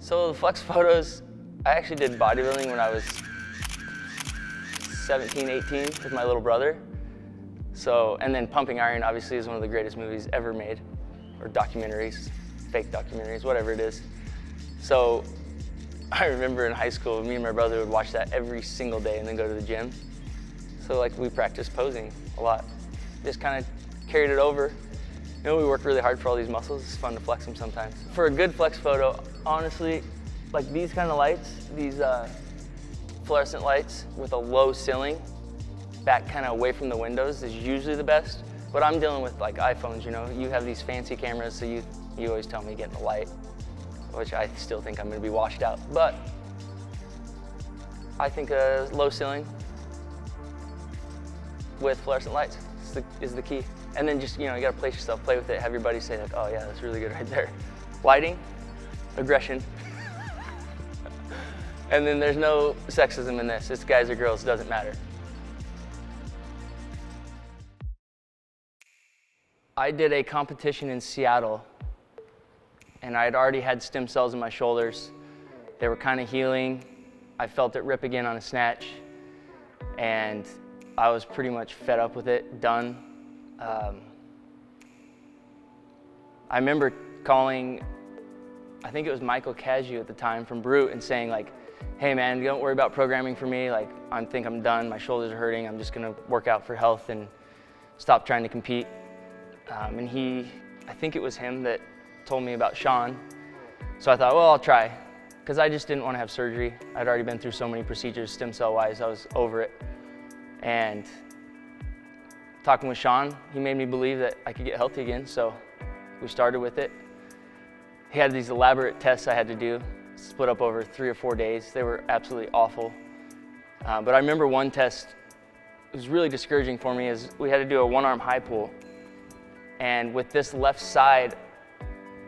So the flex photos, I actually did bodybuilding when I was 17, 18 with my little brother. So, and then Pumping Iron obviously is one of the greatest movies ever made, or documentaries, fake documentaries, whatever it is. So I remember in high school, me and my brother would watch that every single day and then go to the gym. So like we practiced posing a lot. Just kind of carried it over. You know, we work really hard for all these muscles. It's fun to flex them sometimes. For a good flex photo, honestly, like these kind of lights, these fluorescent lights with a low ceiling, back kind of away from the windows is usually the best. But I'm dealing with like iPhones, you know, you have these fancy cameras, so you always tell me to get in the light, which I still think I'm gonna be washed out. But I think a low ceiling with fluorescent lights is the key. And then just, you know, you gotta place yourself, play with it, have your buddies say like, oh yeah, that's really good right there. Lighting, aggression. And then there's no sexism in this. It's guys or girls, doesn't matter. I did a competition in Seattle, and I had already had stem cells in my shoulders. They were kind of healing. I felt it rip again on a snatch, and I was pretty much fed up with it, done. I remember calling, I think it was Michael Cazayoux at the time from Brute, and saying like, hey man, don't worry about programming for me. Like, I think I'm done, my shoulders are hurting. I'm just gonna work out for health and stop trying to compete. And I think it was him that told me about Sean. So I thought, well, I'll try. Because I just didn't want to have surgery. I'd already been through so many procedures, stem cell wise, I was over it. And talking with Sean, he made me believe that I could get healthy again. So we started with it. He had these elaborate tests I had to do, split up over 3 or 4 days. They were absolutely awful. But I remember one test, it was really discouraging for me, is we had to do a 1-arm high pull. And with this left side,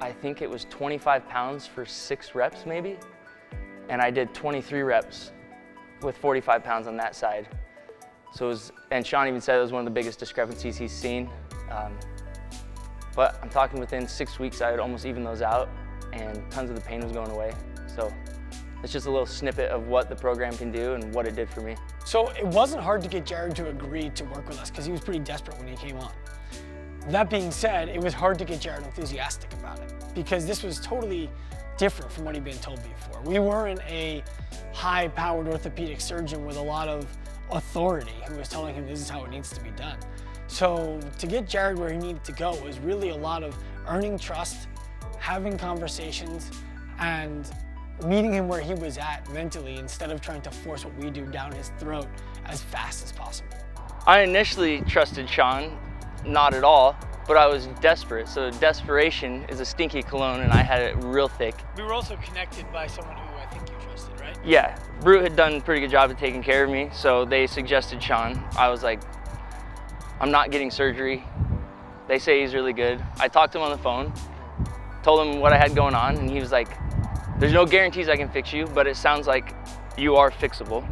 I think it was 25 pounds for 6 reps maybe. And I did 23 reps with 45 pounds on that side. So it was, and Sean even said it was one of the biggest discrepancies he's seen. But I'm talking within 6 weeks, I had almost evened those out and tons of the pain was going away. So it's just a little snippet of what the program can do and what it did for me. So it wasn't hard to get Jared to agree to work with us because he was pretty desperate when he came on. That being said, it was hard to get Jared enthusiastic about it because this was totally different from what he'd been told before. We weren't a high-powered orthopedic surgeon with a lot of authority who was telling him this is how it needs to be done. So to get Jared where he needed to go was really a lot of earning trust, having conversations, and meeting him where he was at mentally instead of trying to force what we do down his throat as fast as possible. I initially trusted Sean, not at all, but I was desperate. So desperation is a stinky cologne and I had it real thick. We were also connected by someone who I think you trusted, right? Yeah, Brute had done a pretty good job of taking care of me, so they suggested Sean. I was like, I'm not getting surgery. They say he's really good. I talked to him on the phone, told him what I had going on, and he was like, there's no guarantees I can fix you, but it sounds like you are fixable.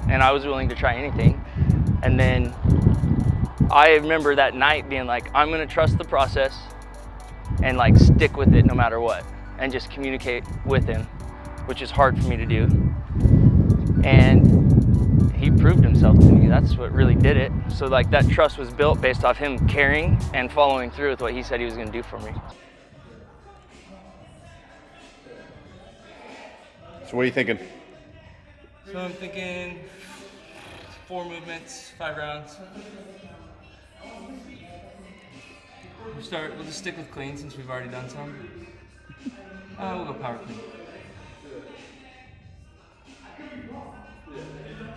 And I was willing to try anything. And then I remember that night being like, I'm gonna trust the process and like stick with it no matter what, and just communicate with him, which is hard for me to do. And he proved himself to me. That's what really did it. So like that trust was built based off him caring and following through with what he said he was gonna do for me. So what are you thinking? So I'm thinking 4 movements, 5 rounds. We'll just stick with clean since we've already done some. We'll go power clean.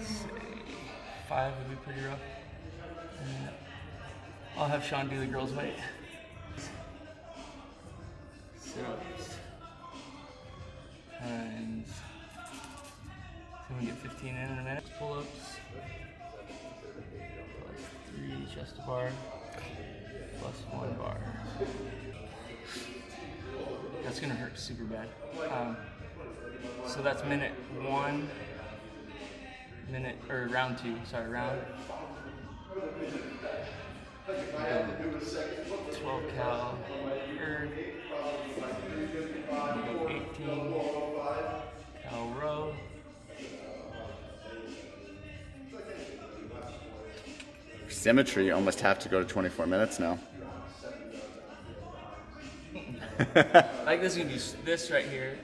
Say 5 would be pretty rough. And I'll have Sean do the girls' weight. Sit-ups. Times. So we get 15 in a minute. Pull-ups. Plus 3 chest to bar. Plus 1 bar. That's gonna hurt super bad. So that's minute 1. Round 2. Sorry, round. 12 cal erg. 18. symmetry, you almost have to go to 24 minutes now. Like this is gonna be this right here.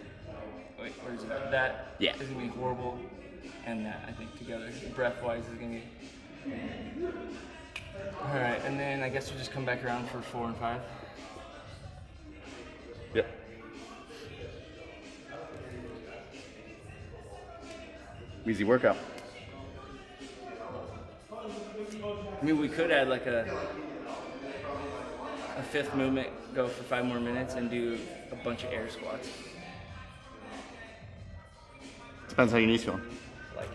Wait, where is it? That Yeah. is gonna be horrible, and that I think together, breath-wise, is gonna be. All right, and then I guess we'll just come back around for 4 and 5. Yep. Easy workout. I mean, we could add like a fifth movement, go for 5 more minutes, and do a bunch of air squats. Depends how your knees feel. Like,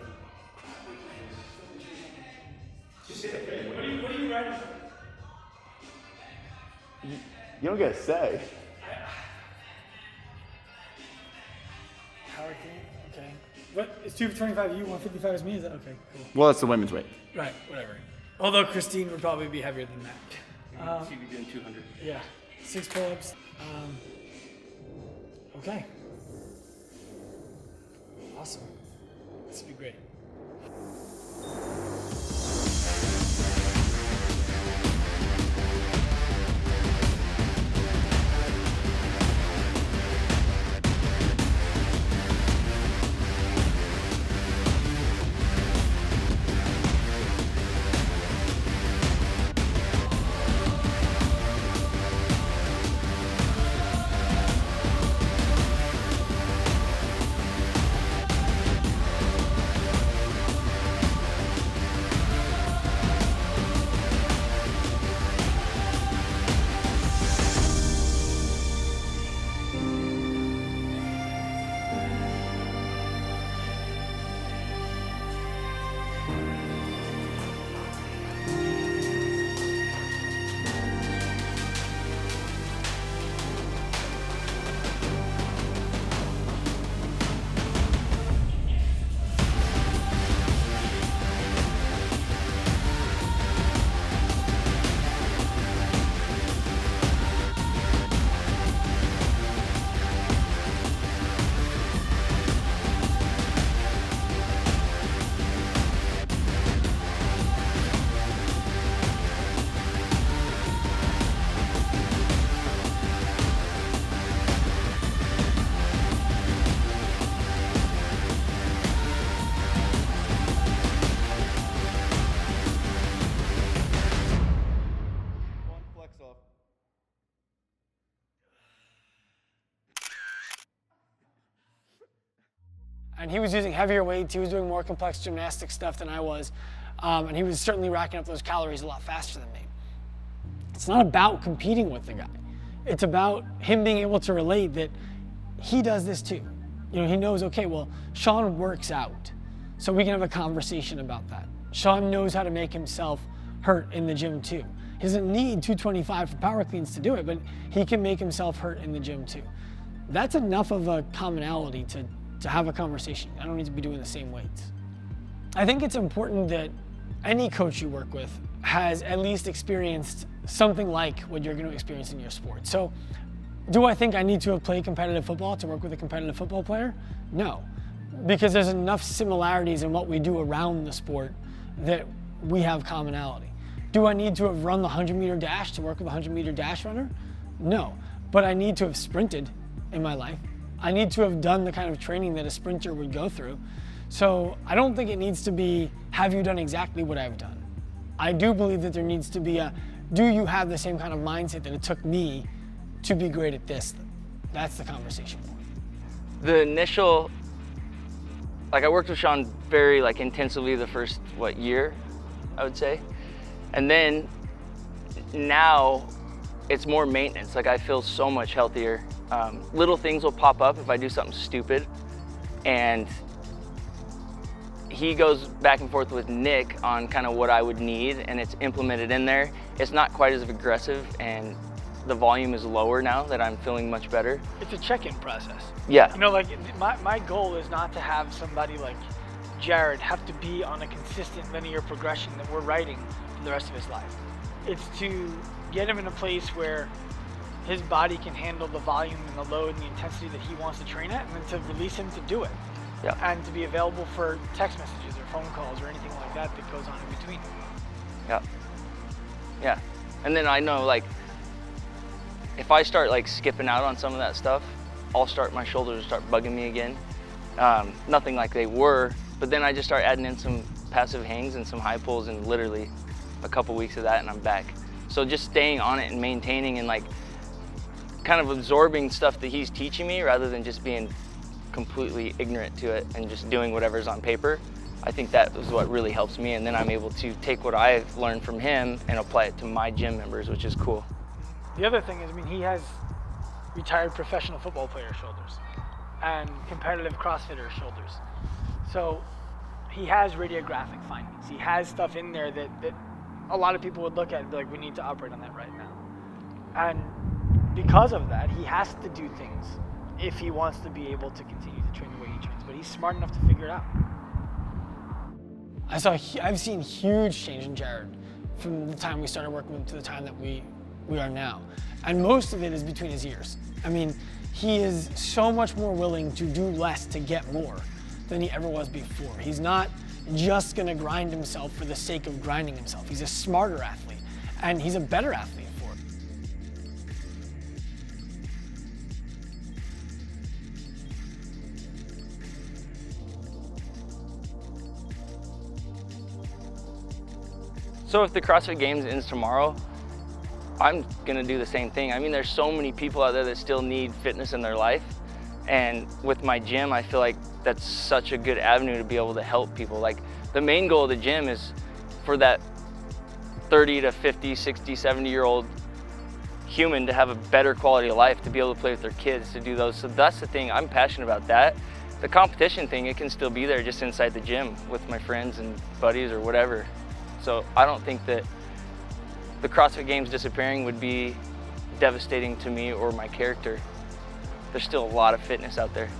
You don't get a say. Power clean. Okay. What? It's 2 for 25 you, 155 is me? Is that okay? Cool. Well, it's the women's weight. Right, whatever. Although Christine would probably be heavier than that. she'd be doing 200. Yeah. 6 pull-ups. Okay. Awesome. This would be great. And he was using heavier weights, he was doing more complex gymnastic stuff than I was, and he was certainly racking up those calories a lot faster than me. It's not about competing with the guy. It's about him being able to relate that he does this too. You know, he knows, okay, well, Sean works out, so we can have a conversation about that. Sean knows how to make himself hurt in the gym too. He doesn't need 225 for power cleans to do it, but he can make himself hurt in the gym too. That's enough of a commonality to have a conversation. I don't need to be doing the same weights. I think it's important that any coach you work with has at least experienced something like what you're going to experience in your sport. So, do I think I need to have played competitive football to work with a competitive football player? No, because there's enough similarities in what we do around the sport that we have commonality. Do I need to have run the 100-meter dash to work with a 100-meter dash runner? No, but I need to have sprinted in my life. I need to have done the kind of training that a sprinter would go through. So I don't think it needs to be, have you done exactly what I've done? I do believe that there needs to be a, do you have the same kind of mindset that it took me to be great at this? That's the conversation point. The initial, like I worked with Sean very intensively the first, year, I would say. And then now it's more maintenance. Like I feel so much healthier. Little things will pop up if I do something stupid, and he goes back and forth with Nick on kind of what I would need, and it's implemented in there. It's not quite as aggressive, and the volume is lower now that I'm feeling much better. It's a check-in process. Yeah. You know, my goal is not to have somebody like Jared have to be on a consistent linear progression that we're writing for the rest of his life. It's to get him in a place where his body can handle the volume and the load and the intensity that he wants to train at, and then to release him to do it. Yeah. And to be available for text messages or phone calls or anything like that that goes on in between. Yeah. Yeah. And then I know, like, if I start like skipping out on some of that stuff, my shoulders will start bugging me again. Nothing like they were, but then I just start adding in some passive hangs and some high pulls, and literally a couple weeks of that and I'm back. So just staying on it and maintaining and like kind of absorbing stuff that he's teaching me rather than just being completely ignorant to it and just doing whatever's on paper. I think that is what really helps me, and then I'm able to take what I've learned from him and apply it to my gym members, which is cool. The other thing is, I mean, he has retired professional football player shoulders and competitive CrossFitter shoulders. So he has radiographic findings. He has stuff in there that a lot of people would look at and be like, we need to operate on that right now. And because of that, he has to do things if he wants to be able to continue to train the way he trains, but he's smart enough to figure it out. I've seen huge change in Jared from the time we started working with him to the time that we are now. And most of it is between his ears. I mean, he is so much more willing to do less to get more than he ever was before. He's not just gonna grind himself for the sake of grinding himself. He's a smarter athlete, and he's a better athlete for it. So if the CrossFit Games ends tomorrow, I'm gonna do the same thing. I mean, there's so many people out there that still need fitness in their life. And with my gym, I feel like that's such a good avenue to be able to help people. Like, the main goal of the gym is for that 30 to 50, 60, 70-year-old human to have a better quality of life, to be able to play with their kids, to do those. So that's the thing, I'm passionate about that. The competition thing, it can still be there just inside the gym with my friends and buddies or whatever. So I don't think that the CrossFit Games disappearing would be devastating to me or my character. There's still a lot of fitness out there.